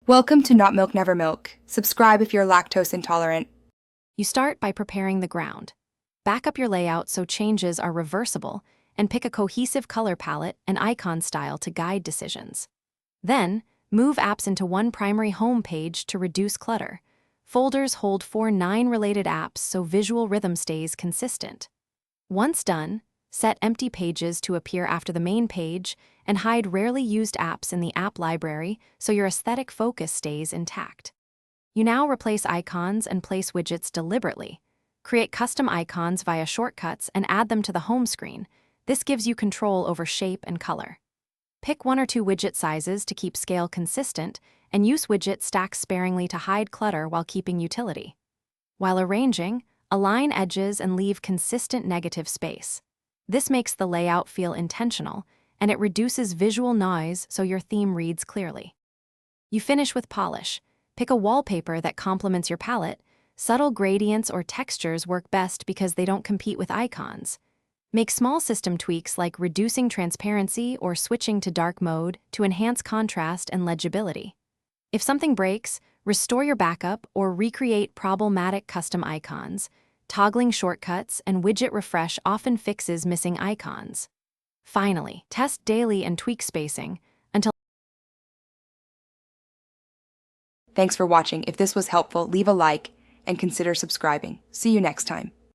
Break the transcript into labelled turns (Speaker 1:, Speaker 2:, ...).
Speaker 1: Welcome to Not Milk Never Milk. Subscribe if you're lactose intolerant.
Speaker 2: You start by preparing the ground. Back up your layout so changes are reversible, and pick a cohesive color palette and icon style to guide decisions. Then, move apps into one primary home page to reduce clutter. Folders hold 4 related apps so visual rhythm stays consistent. Once done, set empty pages to appear after the main page and hide rarely used apps in the app library so your aesthetic focus stays intact. You now replace icons and place widgets deliberately. Create custom icons via shortcuts and add them to the home screen. This gives you control over shape and color. Pick 1 or 2 widget sizes to keep scale consistent and use widget stacks sparingly to hide clutter while keeping utility. While arranging, align edges and leave consistent negative space. This makes the layout feel intentional, and it reduces visual noise so your theme reads clearly. You finish with polish. Pick a wallpaper that complements your palette. Subtle gradients or textures work best because they don't compete with icons. Make small system tweaks like reducing transparency or switching to dark mode to enhance contrast and legibility. If something breaks, restore your backup or recreate problematic custom icons. Toggling shortcuts and widget refresh often fixes missing icons. Finally, test daily and tweak spacing until.
Speaker 1: Thanks for watching. If this was helpful, leave a like and consider subscribing. See you next time.